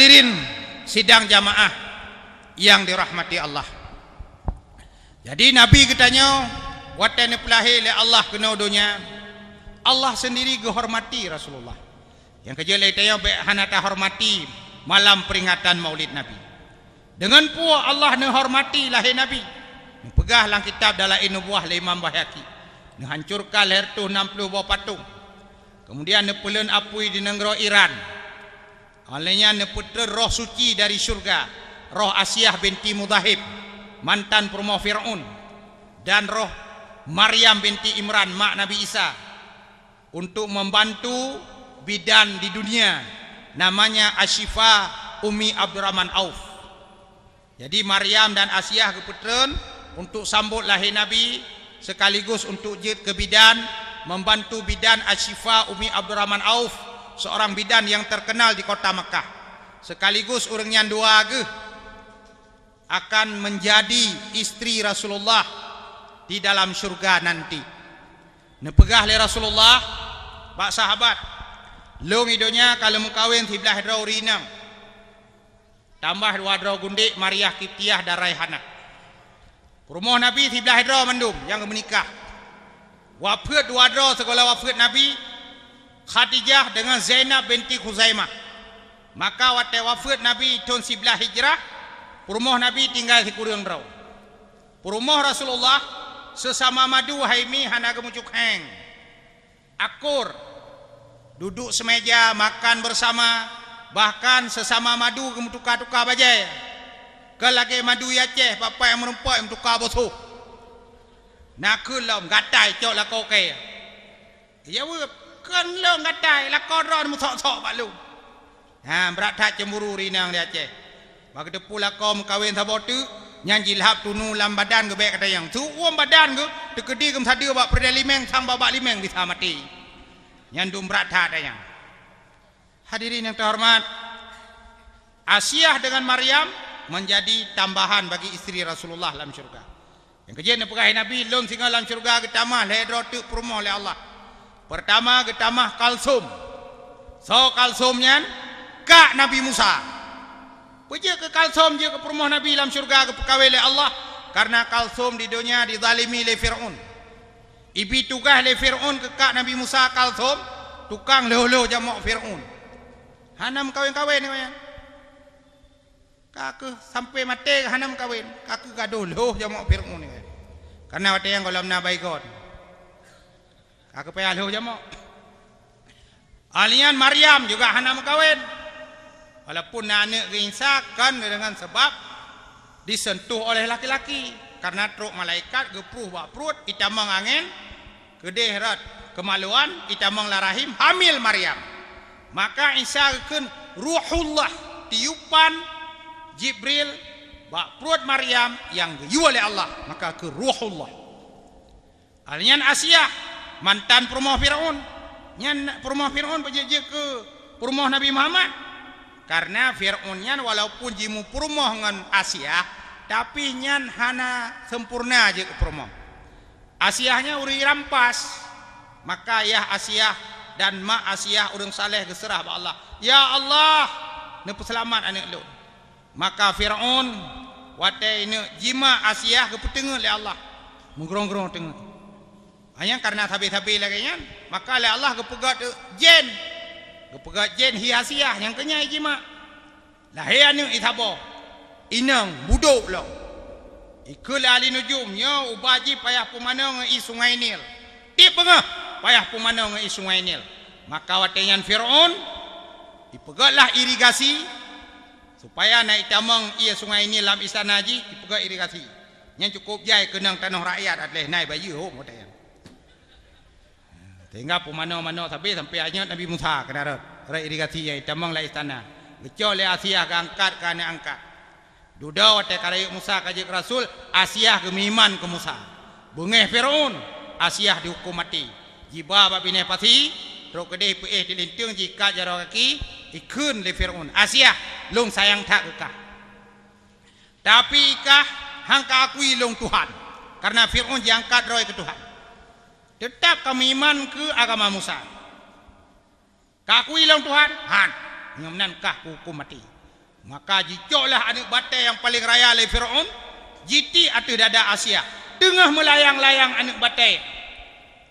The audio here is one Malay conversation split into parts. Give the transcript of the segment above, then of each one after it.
Hadirin sidang jamaah yang dirahmati Allah. Jadi Nabi katanya, watan pelahir oleh Allah kena dunia, Allah sendiri gehormati Rasulullah. Yang kerja lain hanata hormati malam peringatan Maulid Nabi. Dengan pula Allah menghormati lahir Nabi. Pegah lang kitab dalam nubuah le Imam Baihaqi. Hancurkan leher tu 60 buah patung. Kemudian nepelan apui di negara Iran. Olehnya neputra roh suci dari syurga, roh Asiyah binti Mudahib, mantan perempuan Fir'aun, dan roh Maryam binti Imran, mak Nabi Isa, untuk membantu bidan di dunia, namanya Asyifa Umi Abdurrahman Auf. Jadi Maryam dan Asiyah keputran untuk sambut lahir Nabi, sekaligus untuk jid ke bidan, membantu bidan Asyifa Umi Abdurrahman Auf, seorang bidan yang terkenal di kota Mekah. Sekaligus orang yang dua ke akan menjadi istri Rasulullah di dalam syurga nanti. Nepegah oleh Rasulullah, pak sahabat, long idonya kalau mengkawin tiblah draw rinang, tambah dua draw gundik Maryah Kiptiah dan Raihanah. Rumah Nabi tiblah draw mandum yang menikah. Wafat dua draw sekolah wafat Nabi Khadijah dengan Zainab binti Khuzaimah. Maka waktu wafat Nabi tahun 11 Hijrah, rumah Nabi tinggal di kurung draw. Rumah Rasulullah sesama madu haimi hana gemucuk heng. Akur, duduk semeja makan bersama, bahkan sesama madu gemutukar-tukar bajai. Kelagi madu Aceh, bapa yang merempak yang tukar bosuh. Nak kelam gatai cok lah kau kaya. Ya kan lo gatai lah kau ron musok-sok balu. Ha berat tak cemburu rinang dia Aceh. Bagi depu lah kau mengkawin sabotu, nyanyi lahap tunu lam badan ke baik kata yang. Tu uam badan ke, tekedi ke msada bak perda limeng sang babak limeng bisa mati. Nyandum berat tak ada yang. Hadirin yang terhormat, Asiyah dengan Maryam menjadi tambahan bagi istri Rasulullah dalam syurga. Yang kejadian pegah Nabi lom singa dalam syurga getamah ledro tu perumah oleh Allah. Pertama getamah Kalsum. So Kalsumnya kak Nabi Musa. Pergi ke Kalsum je ke perumah Nabi dalam syurga ke pekawai oleh Allah, karena Kalsum di dunia dizalimi oleh Fir'aun. Ibi tugas oleh Fir'aun ke kak Nabi Musa Kalsum, tukang leh-leh jamak Fir'aun. Hanam kawin-kawin ni bayang. Kakak sampai mati hanam kawin, kakak gaduh loh jamak Fir'aun ni. Karena waktu yang kalau menabai God, kakak payah loh jamak. Alian Maryam juga hanam kawin, walaupun anak keinsakan dengan sebab disentuh oleh laki-laki, karena truk malaikat gepruh bak perut itamang angin kedeh rat kemaluan itamang larahim hamil Maryam. Maka Isa akan ruhullah, tiupan Jibril bak perut Maryam yang diyu oleh Allah, maka ke ruhullah. Alian Asiyah mantan perumah Fir'aun, nyan perumah Fir'aun berjejak ke perumah Nabi Muhammad, karena Fir'aunnya walaupun jimu perumah dengan Asiyah, tapi nyan hana sempurna aja ke perumah. Asiyahnya uri rampas, maka ya Asiyah dan mak Asiyah urang saleh geserah ba Allah, ya Allah nepu selamat anak lu. Maka Fir'aun watai ini jima Asiyah kepetengah oleh Allah, menggerong-gerong tengah. Hanya karena tabi-tabi lagi nya, maka oleh Allah kepegat jen, kepegat jen hi Asiyah yang kenyai jima. Lah anu itabo, inang buduk lo. Ikul ali nujumnya ubaji payah pemanang i sungai Nil. Tip pengah payah pemanang i sungai Nil. Maka watenyan Fir'aun dipegatlah irigasi supaya naik tamang ia sungai Nil dalam istana haji, dipegat irigasi. Yang cukup jai kenang tanah rakyat adalah naik bayi ho modayan. Tinggal pemanang-manang sampai hanya Nabi Musa kena rai irigasi yang tamang la istana. Gecol le Asiyah angkat kana angkat. Duda wate karayuk Musa kajik Rasul, Asiyah ke miman ke Musa. Bengeh Fir'aun, Asiyah dihukum mati. Jiba babine pasi, terus kedeh peeh dilintung jika jaro kaki, ikun le Fir'aun. Asiyah long sayang tak kekah. Tapi kah hangka akui long Tuhan. Karena Fir'aun diangkat roy ke Tuhan. Tetap kami iman ke agama Musa. Kakui long Tuhan, han, ngamnan kah hukum mati. Maka jicoklah anak batai yang paling raya oleh Fir'aun, jiti atas dada Asia, tengah melayang-layang anak batai.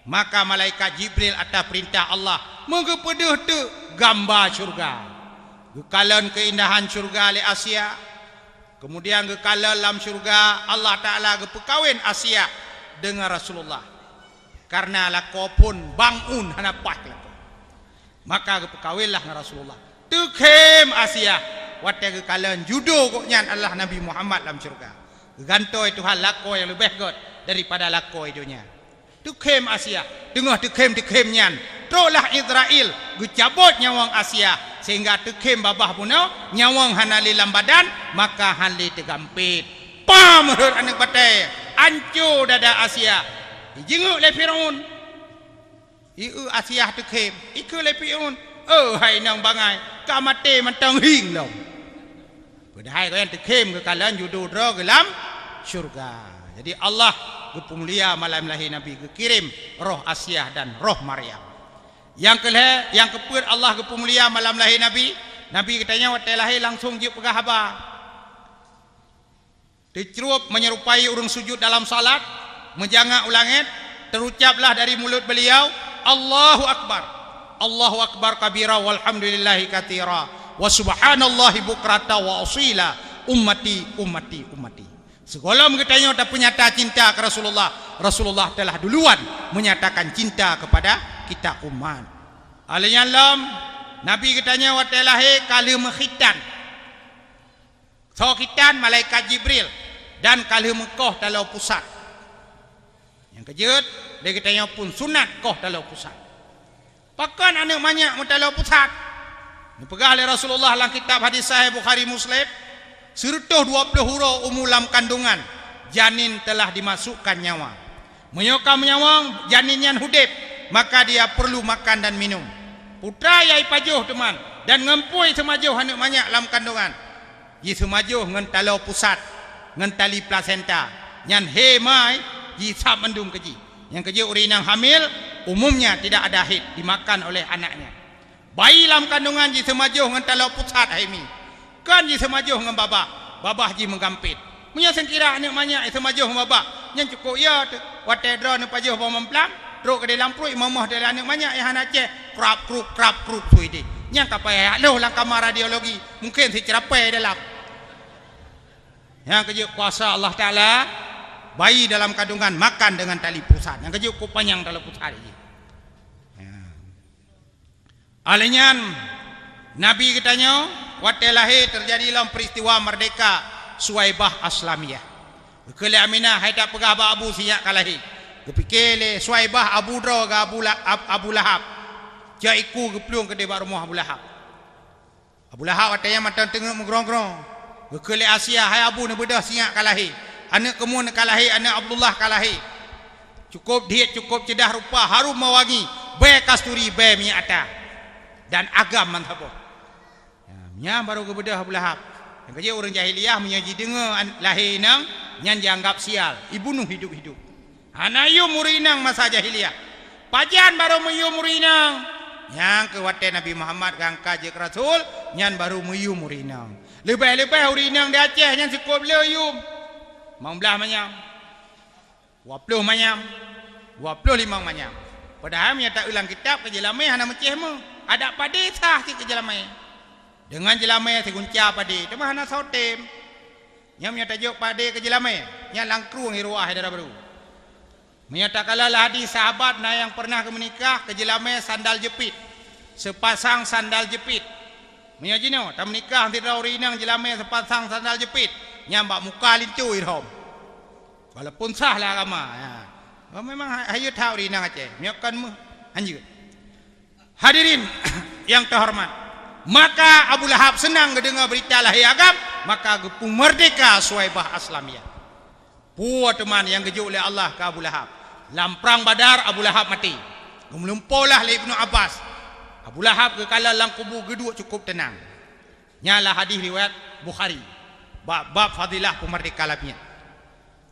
Maka malaikat Jibril atas perintah Allah mengepeduh tu gambar syurga. Gekalan keindahan syurga oleh Asia. Kemudian gekalan dalam syurga Allah Ta'ala gepekawin Asia dengan Rasulullah. Karena lako pun bangun hanapak lako. Maka gepekawinlah dengan Rasulullah. Tukem Asia. Watai gekalan judo koknya adalah Nabi Muhammad dalam syurga. Gantoi Tuhan lako yang lebih good daripada lako dunia. Tukem Asia, tengah tukem nyan. Teruslah Israel gecabut nyawang Asia sehingga tukem babah puno nyawang hanali dalam badan, maka hanli tergampit. Pam hur anak batai, hancur dada Asia. Jenguk le Firaun. Iu Asia tukem, iku le Firaun. Hai nang bangai, kamate mentang hing long. Padahal kau yang tukem ke kalian judo dro gelam syurga. Jadi Allah gepumulia malam lahir Nabi gekirim roh Asia dan roh Maryam. Yang keempat Allah gepumulia malam lahir Nabi. Nabi katanya waktu lahir langsung je pegah haba. Dicerup menyerupai urung sujud dalam salat, menjangak ulangit, terucaplah dari mulut beliau Allahu Akbar. Allahu Akbar kabira walhamdulillahi katira wa subhanallahi bukrata wa asila ummati ummati ummati. Segala katanya tak penyata cinta ke Rasulullah. Rasulullah telah duluan menyatakan cinta kepada kita umat. Alanya lam Nabi katanya waktu lahir kali mengkhitan. So khitan malaikat Jibril dan kali Mekah dalam pusat. Yang kejut dia katanya pun sunat koh dalam pusat. Pakan anak banyak dalam pusat. Dipegah oleh Rasulullah dalam kitab hadis sahih Bukhari Muslim. Serta 20 huruf umulam kandungan janin telah dimasukkan nyawa. Menyokam nyawa janinnya hudib, maka dia perlu makan dan minum. Putra yai pajuh teman dan ngempui semajuh anak banyak dalam kandungan. Ji semajuh ngan talau pusat, ngan tali plasenta. Nyan hemai ji sab mendung keji. Yang keji urinang hamil umumnya tidak ada haid, dimakan oleh anaknya. Bayi dalam kandungan ji semajuh ngan talau pusat hemi. Kan ji semajuh dengan babah ji menggampit. Punya sengkira anak banyak semajuh dengan babah. Yang cukup ya watai dra ne pajuh bawa memplam, truk ke dalam perut mamah dari anak banyak yang nak cek krap krup suidi. Yang kapai aloh lang kamar radiologi, mungkin si cerapai dalam. Yang kejuk kuasa Allah Taala bayi dalam kandungan makan dengan tali pusat. Yang kejuk kupanyang dalam pusat ini. Ya. Alenyan Nabi katanya waktu lahir terjadi dalam peristiwa merdeka Suwaibah Aslamiyah. Kele Aminah hai tak pegah Abu siap kalahi. Kepikir le Suwaibah Abu Dra ke Abu Lahab. Jaiku geplung ke debat rumah Abu Lahab. Abu Lahab katanya mata tengok menggerong-gerong. Kele Asia hai Abu ne bedah siap kalahi. Anak kemun kalahi, anak Abdullah kalahi. Cukup diet, cukup cedah rupa, harum mewangi, be kasturi, be minyak atah. Dan agam mantap. Nya baru kebedah Abu Lahab. Yang kerja orang jahiliyah menyaji dengar lahir nang nyan dianggap sial, dibunuh hidup-hidup. Anayu murinang masa jahiliyah. Pajan baru meyu murinang. Yang ke watai Nabi Muhammad gangka je Rasul, nyan baru meyu murinang. Lebih-lebih urinang di Aceh nyan cukup leyum. Mang belah manyam. 20 manyam. 25 manyam. Padahal menyata ulang kitab ke jelamai hana Aceh mu. Ada pada sah si ke jelamai. Dengan jelamai segunca pade, cuma hana sautem. Yang menyata jok pade ke jelamai, yang langkruang hiruah darah baru. Menyata kala hadis sahabat na yang pernah ke menikah ke jelamai sandal jepit. Sepasang sandal jepit. Menyaji no, tak menikah tidak urinang jelamai sepasang sandal jepit. Nyambak muka lintu irhom. Walaupun sahlah agama. Ya. Memang hayut tahu urinang Aceh. Miakan mu anjir. Hadirin yang terhormat. Maka Abu Lahab senang mendengar berita lahir agam, maka gepung merdeka Suwaibah Aslamiyah. Puak teman yang gejuk oleh Allah ke Abu Lahab. Dalam perang Badar Abu Lahab mati. Melumpaulah oleh Ibnu Abbas. Abu Lahab ke kala dalam kubur geduk cukup tenang. Nyalah hadis riwayat Bukhari. Bab fadilah pemerdeka labnya.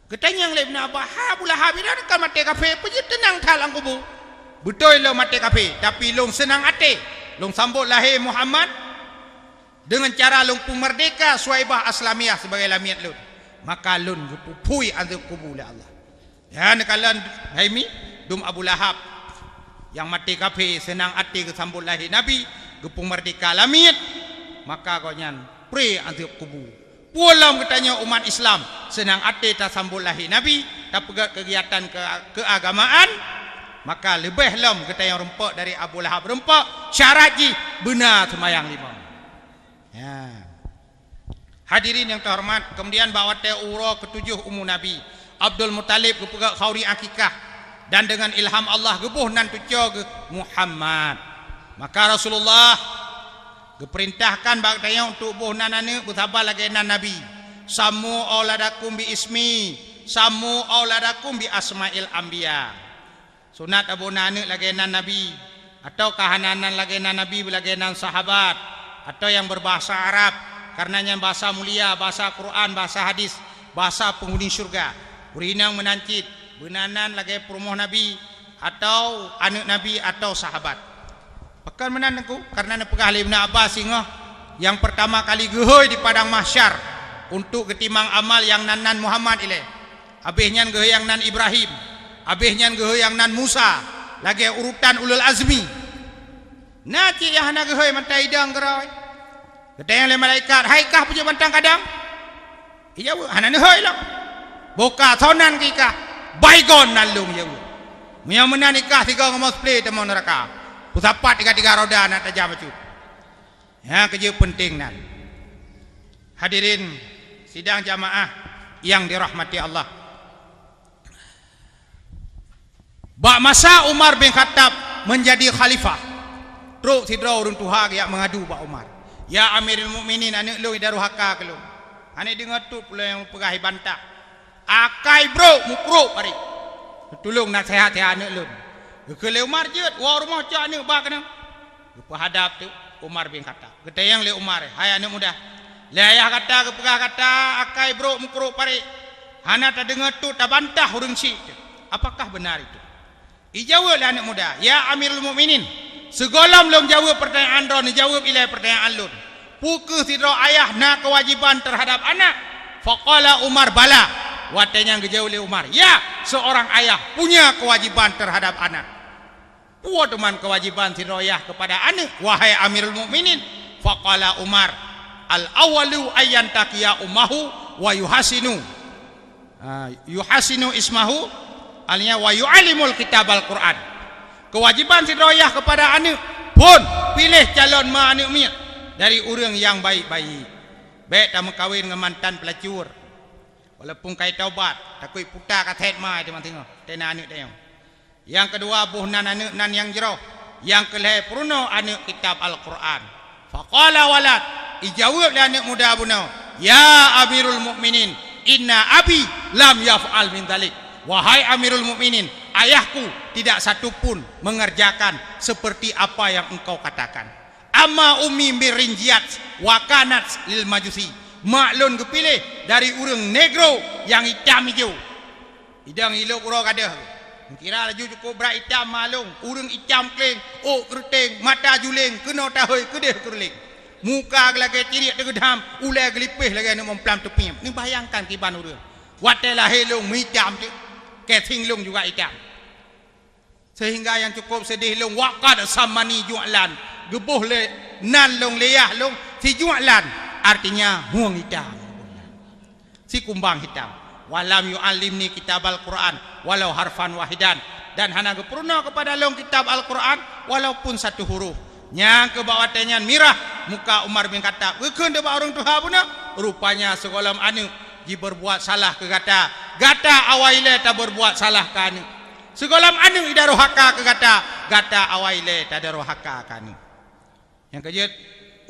Ketanya oleh Ibnu Abbas, Abu Lahab ini ada mati kafir, pergi tenang dalam kubur. Betul lo mati kafir, tapi long senang hati. Long sambut lahir Muhammad. dengan cara lung merdeka Suaibah Aslamiyah sebagai lamiat lun, maka lun gepupui azab kubur oleh Allah. Ya nekalan haimi dum Abu Lahab yang mati kafir senang hati kesambut lahir Nabi gepung merdeka lamiat, maka kau nyan pre azab kubur. Pulang katanya umat Islam senang hati tak sambut lahir Nabi, tak pegat kegiatan keagamaan, maka lebih lam katanya rempak dari Abu Lahab rempak syarat ji benar semayang lima. Ya. Hadirin yang terhormat, kemudian bawa urah ketujuh ummu Nabi Abdul Muttalib gepegak khauri akikah, dan dengan ilham Allah gebuh nan tuco ke Muhammad, maka Rasulullah geperintahkan bagdaya untuk buh nanane bersabar lagi nan Nabi, samu auladakum bi ismi, samu auladakum bi asmail anbiya. Sunat abu nane lagi nan Nabi, atau kahananan lagi nan Nabi lagi nan sahabat, atau yang berbahasa Arab karenanya bahasa mulia, bahasa Quran, bahasa hadis, bahasa penghuni syurga. Urinang menancit benanan lagi perumoh Nabi atau anak Nabi atau sahabat. Pekan menanku karena pegah Ibn Abbas singoh yang pertama kali gehoi di padang mahsyar untuk ketimang amal yang nan Muhammad ile. Abihnya gehoi yang nan Ibrahim, abihnya gehoi yang nan Musa, lagi urutan ulul azmi. Nanti yang hana gehoi mantai dang gerai. Ketayang le malaikat, haikah punya bantang kadang? Ijawu hana gehoi lah. Boka sonan kika, baygon nalung jawu. Yang menan nikah tiga ngomong split temu neraka. Pusapat tiga roda nak tajam acut. Ya kerja penting nan. Hadirin sidang jamaah yang dirahmati Allah. Bak masa Umar bin Khattab menjadi khalifah, teruk sidra urun tuha yang mengadu Bak Umar. Ya Amirul Mukminin, anak lu daru haka ke lu. Anak dengar tu pula yang pegahi bantah. Akai bro mukro pari. Tolong nasihat ya anak lu. Ke Umar je, wa rumah cak anak ba kena. Hadap tu Umar bin Khattab. Kata yang le Umar, hai anak muda. Le ayah kata ke pegah kata akai bro mukro pari. Hana tak dengar tu tak bantah urang si. Apakah benar itu? Ijawab anak muda, ya Amirul Mukminin. Segolam long jawab pertanyaan ron, jawab ilai pertanyaan lun. Puke sidro ayah na kewajiban terhadap anak. Faqala Umar bala. Watanya ngejauh oleh Umar, ya seorang ayah punya kewajiban terhadap anak. Puat teman kewajiban sidro ayah kepada anak. Wahai Amirul Mukminin. Faqala Umar, al awalu ayyan taqiya ummahu wa yuhasinu. Yuhasinu ismahu. Alnya wa yu'alimul kitab al-Quran. Kewajiban sidroyah kepada anak pun pilih calon ma anak miak dari orang yang baik-baik. Baik tak mengkawin dengan mantan pelacur. Walaupun kai taubat, takui putar katet mai teman tengok. Tena anak dia. Yang kedua buh nan anak nan yang jero. Yang kelih pruno anak kitab al-Quran. Faqala walad, ijawab le anak muda buno. Ya Amirul Mukminin, inna abi lam yaf'al min dzalik. Wahai Amirul Mukminin, ayahku tidak satupun mengerjakan seperti apa yang engkau katakan. Amma ummi birinjiat wa kanat lil majusi. Maklun kepilih dari urang negro yang hitam hijau. Hidang hilok urang kada. Kira laju cukup berat hitam malung, urang hitam kleng, ok kerteng, mata juling, kena tahoi kedeh kerling. Muka lagi tirik tegedham, ulai gelipih lagi nak memplam tepi. Ni bayangkan kiban urang. Watelah helong hitam tu. Keting long juga hitam. Sehingga yang cukup sedih long waqad samani ju'lan. Gebuh le nan long leyah long si ju'lan artinya huang hitam. Si kumbang hitam. Walam yu'allimni kitab al-Quran walau harfan wahidan, dan hana gepurna kepada long kitab al-Quran walaupun satu huruf. Yang kebawatnya mirah muka Umar bin Khattab. Keun de orang tuha puna rupanya segolam anu ji berbuat salah ke gata awaile tak berbuat salah ke anu. Segolam anu ida rohaka ke gata awaile tak ada rohaka ke anu. Yang kejut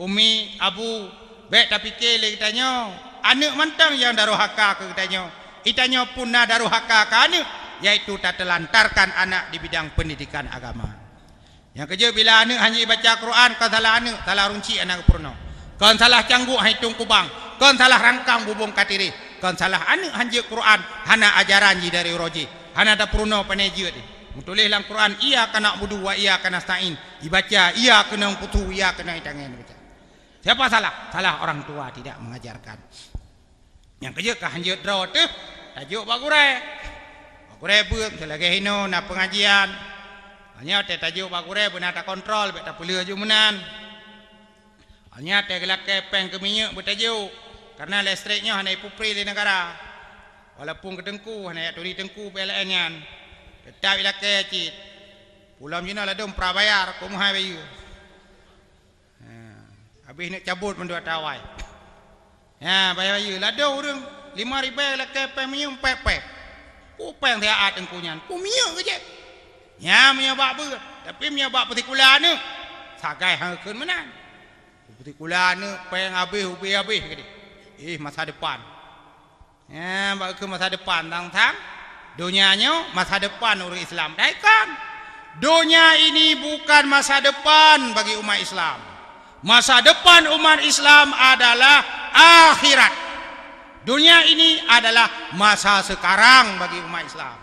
umi abu baik tak fikir le kitanya anak mantang yang darohaka ke kitanya. Itanya pun na darohaka ke anu, yaitu tak telantarkan anak di bidang pendidikan agama. Yang kejut bila anak hanya baca Quran kan salah anak, salah runci anak purno. Kan salah cangguk hitung kubang, kan salah rangkang bubung katiri. Kan salah anak hanji Quran hana ajaran ji dari roji hana tak pruno paneji di mutulis dalam Quran iya kana budu wa iya kana stain dibaca iya kena putu iya kena itangen baca. Siapa salah? Salah orang tua tidak mengajarkan. Yang kerja ke hanjut draw tu tajuk bagurai. Bagurai buat selagi hino nak pengajian. Hanya te tajuk bagurai benar tak kontrol, bet tak pula jumenan. Hanya te gelak kepeng ke minyak bertajuk. Karena listriknya hanya ipupri di negara. Walaupun ketengku hanya turi tengku PLN-nya. Tetap ilak kecit. Pulau Cina lah dong prabayar ko muhai bayu. Habis nak cabut mendua tawai. Ya, bayar bayu lah dong urang 5,000 lah kepeng minyak pepek. Ku peng dia at tengkunyan. Ku minyak ke je. Ya minyak bak ber. Tapi minyak bak partikular ni sagai hang keun menan. Partikular ni peng habis habis ke dia. Masa depan. Ya, bak ke masa depan tang-tang. Dunianya masa depan orang Islam. Dah kan? Dunia ini bukan masa depan bagi umat Islam. Masa depan umat Islam adalah akhirat. Dunia ini adalah masa sekarang bagi umat Islam.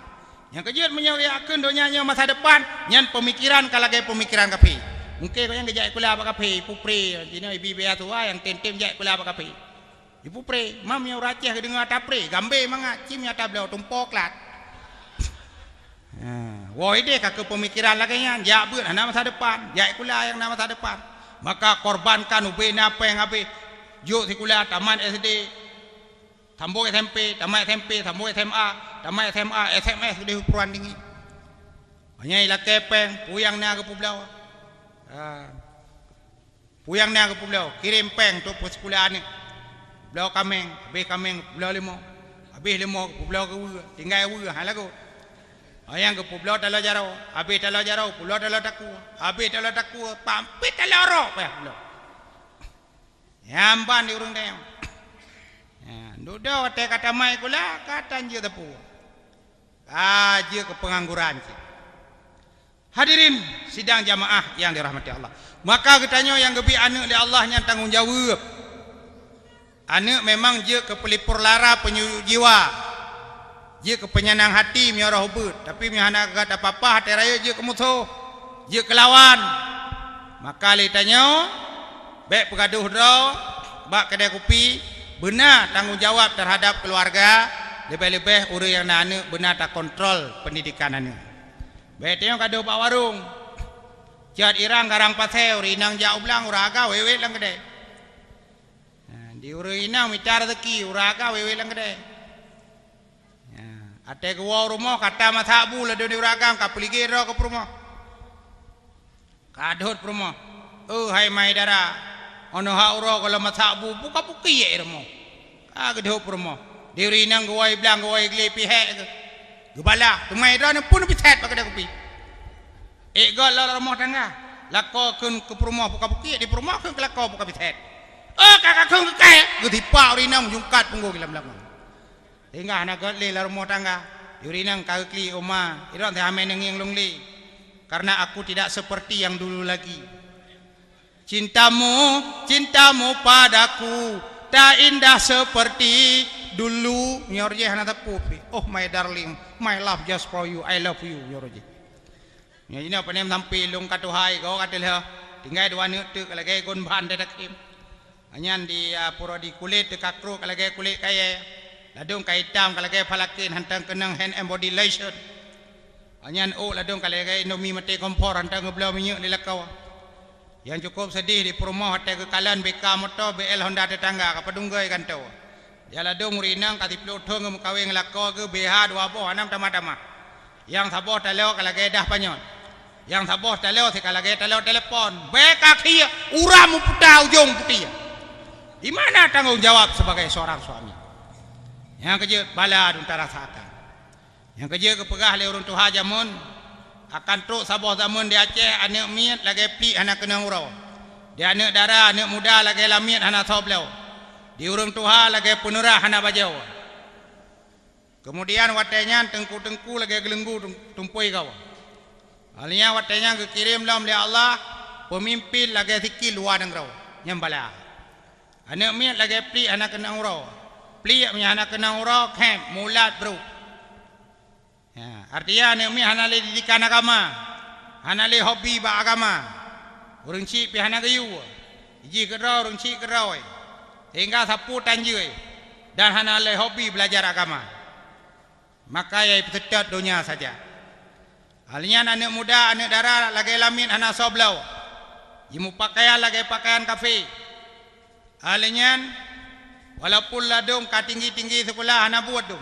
Yang kejut menyawaikan dunianya masa depan, yang pemikiran kalau gaya pemikiran kapi. Mungkin kau yang gejak kuliah apa kapi, pupri, ini ibu biar tua yang tem-tem gejak kuliah apa kapi. Ibu pupri, mam yang racah dengar tapri, gambe mangat, cim yang tablau tumpok lat. Wah ide kakak pemikiran lagi yang jak buat nama masa depan, jak kuliah yang nama masa depan. Maka korbankan ubin apa yang habis, juk si kuliah tamat SD, tambah SMP, tamat SMP, tambah SMA, tamat SMA, SMS sudah ukuran tinggi. Hanya ilah kepeng, puyang na ke pulau, puyang na ke pulau, kirim peng tu pos kuliah ni, pulau kameng, habis kameng pulau limo, habis limo pulau ke tinggal halago. Yang ke pulau dalam jarau, habis dalam jarau, pulau dalam taku, habis dalam taku, pampit dalam rok, pulau. Yang ban di urung dia. Duda te kata mai kula, kata je tepu. Aja ke pengangguran. Hadirin sidang jamaah yang dirahmati Allah. Maka katanya yang gebi anak di Allah yang tanggung jawab. Anak memang je ke pelipur lara penyujuk jiwa. Je ke penyenang hati miara hubut, tapi mihana kata apa-apa hati raya je ke musuh, je ke lawan. Maka li tanya, baik pegaduh draw, bak kedai kopi, benar tanggung jawab terhadap keluarga, lebih-lebih orang yang nak anak benar tak kontrol pendidikan anak. Baik tanya gaduh pak warung, jad irang garang pasai, rinang jauh belang uraga wewe lang kedai. Di urang inang micar rezeki uraga wewe lang kedai. Ate gua rumah kata masabu lah di uragang kapeligi ro ke rumah. Kadut rumah. Hai mai dara. Ono ha uro kalau masabu buka buki ye rumah. Kadut rumah. Di rinang gua iblang gua igli pihek ke. Gebala tu mai dra pun piset pakai kopi. Gol la rumah tangga. Lako kun ke rumah buka buki di rumah kun lako buka piset. Kakak kun ke kai. Getipa rinang jungkat punggo gilam-lam. Hingga anak gole la rumah tangga yurinang kagli oma iron teh amen yang lungli karena aku tidak seperti yang dulu lagi. Cintamu padaku tak indah seperti dulu. Nyorje hana tepupi. Oh my darling, my love just for you, I love you nyorje. Nya ini apa nem sampai lung katuhai kau katelah tinggal dua neuk tu kalage gon ban dedakim. Anyan di pura di kulit dekat kru kalage kulit kaya ladung kaitam kalage palakin hantang kenang hand and body lotion. Anyan ladung kalage Indomie mate kompor hantang ngeblau minyak di lakau. Yang cukup sedih di perumahan hati kekalan BK motor BL Honda tetangga kapadunggai kantau. Ya ladung rinang kati pelutong ngkawing lakau ke BH dua boh anam tama-tama. Yang saboh taleo kalage dah panyon. Yang saboh taleo si kalage taleo telepon. BK kia uramu putah ujung putih. Di mana tanggung jawab sebagai seorang suami? Yang kerja bala dunta rasakan. Yang kerja kepegah le urang tuha jamun akan truk sabah zaman di Aceh anak miat lagi pli anak kena urau. Dia anak darah anak muda lagi lamiat anak soblau. Di urang tuha lagi penurah anak bajau. Kemudian watenya tengku-tengku lagi gelenggu tumpui kau. Halnya watenya kekirim lam le Allah pemimpin lagi sikil luar dengrau nyambala. Anak miat lagi pli anak kena urau. Pli punya anak kena urau camp mulat bro. Ya, artinya anak mi hanale didikan agama, hanale hobi ba agama. Urang cik pi hana gayu. Ji kerau rung ci kerau hingga sapu tanjui dan hana le hobi belajar agama. Maka ia petetat dunia saja. Halnya anak muda, anak dara lagi lamin hana soblau. Jimu pakaian lagi pakaian kafe. Halnya walaupun ladung ka tinggi-tinggi sekolah hana buat dong.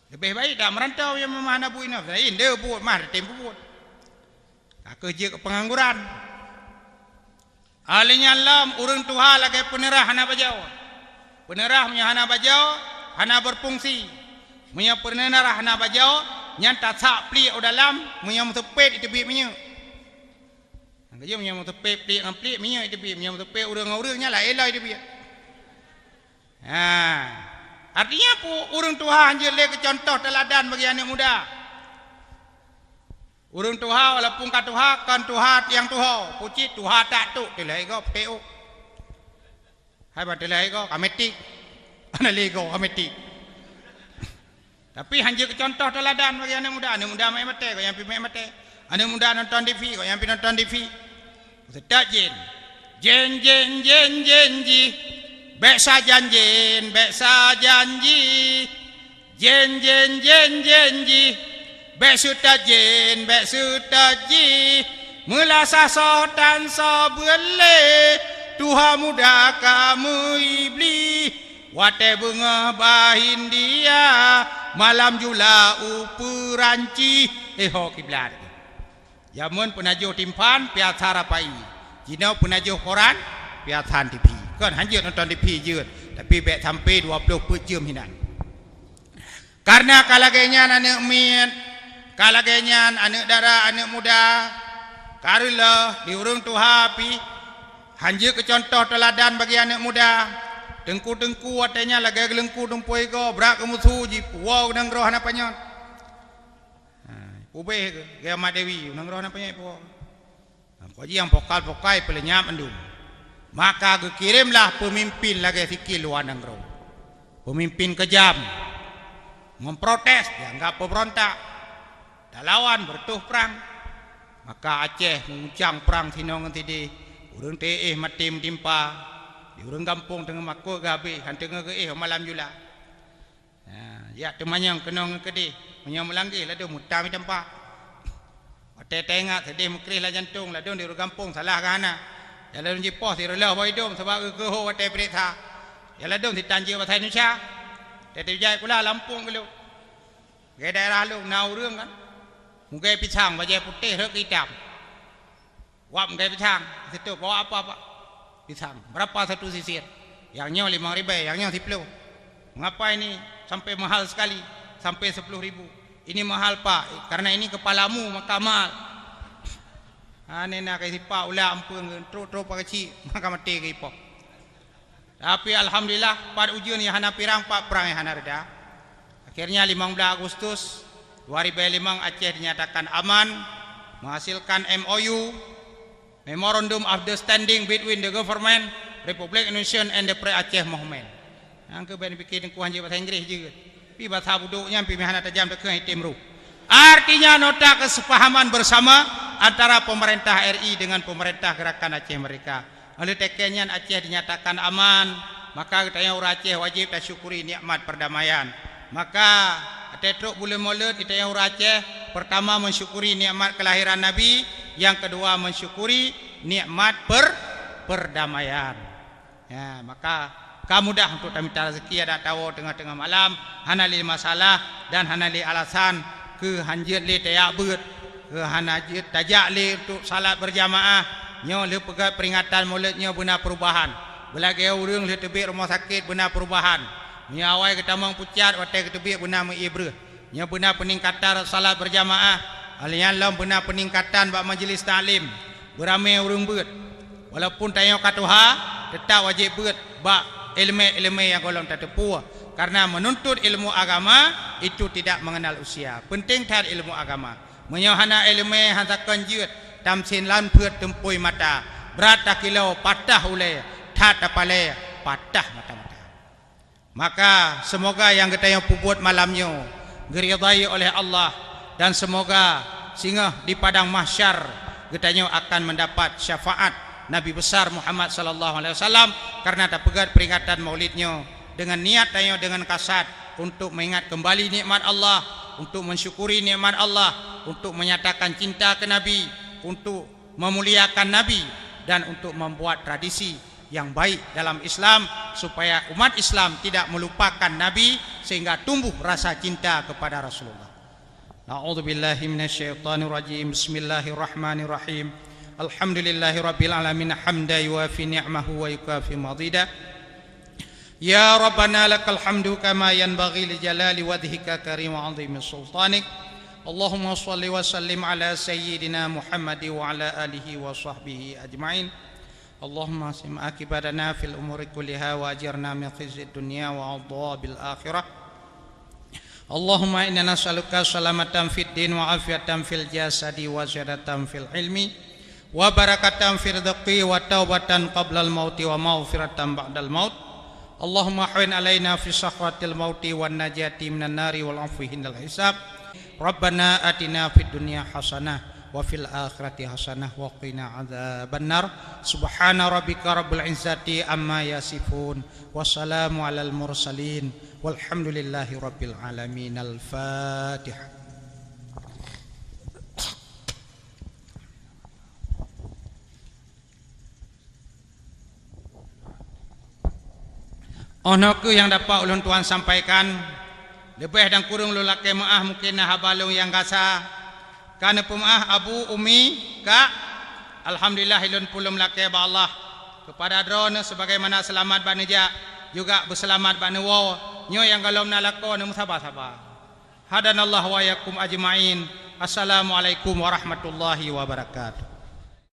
Lebih baik dah merantau yang memang hana buat ina. Lain dia buat mah tempo buat. Kerja ke pengangguran. Halnya lam urang Tuhan lagi penerah hana bajau. Penerah punya hana bajau, hana berfungsi. Punya penerah hana bajau, nyanta sak plik dalam, punya mutepet itu bib punya. Kerja punya mutepet plik dengan plik punya itu bib, punya mutepet urang-urangnya lah elai itu bib. Artinya apa? Urang Tuhan je le ke contoh teladan bagi anak muda. Urang Tuhan walaupun kat Tuhan kan Tuhan yang Tuhan, puji Tuhan tak tu, telai go PO. Hai ba telai go kametik. Ana lego kametik. Tapi hanya ke contoh teladan bagi anak muda main mate, kau yang pi main mate. Anak muda nonton TV, kau yang pi nonton TV. Sedak jen. Jen ji. Beksa janji. Jen ji. Bek sutaji melasa sotan so bele Tuhan muda kamu iblis wate bunga bahin dia malam jula uperanci ho kiblat jamun penajo timpan piacara pai jinau penajo koran piatan TV kan hanjut nonton TV je tapi bek sampai 20 jam hinan karena kalagenya anak mian kalagenya anak dara anak muda karilah diurung Tuhan pi hanjut ke contoh teladan bagi anak muda tengku watenya lagi gelengku tumpoi ko brak kemusu ji puau nang roh apa nyon ube ke ge mak dewi nang roh apa nyai puau ko ji yang pokal-pokai pelenyap andung maka kirimlah pemimpin lagi fikir luar nang roh pemimpin kejam memprotes dianggap pemberontak dah lawan bertuh perang maka Aceh mengucang perang sinong tidi urang teh mati timpa di urang kampung tengah makuk gabe hanteng ke malam jula ya temanyang kenong kedi menyang melanggi ladu mutam tempa ate tengak sedih mukri la jantung ladu di urang kampung salah kana ya ladu jipos di relah boy dom sebab ke ho ate perita ya ladu di tanjir bahasa Indonesia tete jai pula Lampung ke lu ke daerah lu nau urang kan mungkin pisang baju putih rek hitam. Wap mungkin pisang, situ bawa apa? Pisang. Berapa satu sisir? Yangnya 5.000, yangnya 10. Mengapa ini sampai mahal sekali? Sampai 10.000. Ini mahal Pak, karena ini kepalamu maka mahal. Ane nak kasi Pak ulah ampun tro pak kecil maka mati ke ipok. Tapi alhamdulillah pada ujian yang hana pirang Pak perang yang hana reda. Akhirnya 15 Agustus 2005 Aceh dinyatakan aman menghasilkan MOU Memorandum of Understanding between the government Republic Indonesia and the Aceh Movement. Yang ke ben bikin kuan je bahasa Inggeris je. Pi bahasa buduknya pi mihana tajam teu timru. Artinya nota kesepahaman bersama antara pemerintah RI dengan pemerintah Gerakan Aceh Merdeka. Oleh tekennya Aceh dinyatakan aman, maka kita orang Aceh wajib syukuri nikmat perdamaian. Maka tetruk bulan Maulud kita yang orang Aceh pertama mensyukuri nikmat kelahiran Nabi, yang kedua mensyukuri nikmat perdamaian. Ya, maka mudah untuk minta rezeki ada tahu tengah-tengah malam hanali masalah dan hanali alasan ke hanjit le tayak beut ke hanajit tajak le untuk salat berjamaah nyo le pegat peringatan Mauludnya benar perubahan belagi urang le tebik rumah sakit benar perubahan nyawai ketamang pucat watai ketebik benar mengibrah nya benar peningkatan salat berjamaah alian lam benar peningkatan bab majlis taklim beramai urang beut walaupun tayang katuha tetap wajib beut bab ilmu yang golong tak tepu karena menuntut ilmu agama itu tidak mengenal usia penting tar ilmu agama menyohana ilmu hantakan jiut tamsin lan peut tempui mata berat kilau patah ulai tat apale patah mata-mata. Maka semoga yang kita yang puput malamnya diridai oleh Allah dan semoga sehingga di padang mahsyar kita akan mendapat syafaat Nabi besar Muhammad sallallahu alaihi wasallam karena ada peringatan maulidnya dengan niat dan dengan kasat untuk mengingat kembali nikmat Allah, untuk mensyukuri nikmat Allah, untuk menyatakan cinta ke Nabi, untuk memuliakan Nabi dan untuk membuat tradisi yang baik dalam Islam supaya umat Islam tidak melupakan Nabi sehingga tumbuh rasa cinta kepada Rasulullah. A'udzubillahi minasyaitonirrajim. Bismillahirrahmanirrahim. Alhamdulillahi rabbil alamin hamdan yuwafi ni'mahu wa yukafi madida. Ya Rabbana lakal hamdu kama yanbaghi li jalali wajhika karim wa 'azimi sultanik. Allahumma shalli wa sallim ala sayyidina Muhammad wa ala alihi wa sahbihi ajma'in. Allahumma sim akibatana fil umuri kulliha wa ajirna min khizyid dunya wa 'adhabil akhirah. Allahumma inna nas'aluka salamatan fid din wa afiatan fil jasadi wa ziyadatan fil ilmi wa barakatan fil rizqi wa taubatan qabla al mauti wa maghfiratan ba'dal maut. Allahumma hawin alaina fi sakhwatil mauti wan najati minan nari wal afwi hindal hisab. Rabbana atina fid dunya hasanah wa fil akhirati hasanah wa qina adzabannar. Subhana rabbika rabbil izzati amma yasifun wa salamun alal mursalin walhamdulillahi rabbil alamin. Al-Fatihah. Ono ke yang dapat ulun tuan sampaikan lebih dan kurang lelaki maah mungkin nah balung yang gasa kana pemaah abu umi ka alhamdulillah ulun pulum laki ba Allah kepada drone sebagaimana selamat baneja juga berselamat bane wo nyo yang galom nalako ne musabah-sabah. Hadanallahu wa yakum ajmain. Assalamualaikum warahmatullahi wabarakatuh.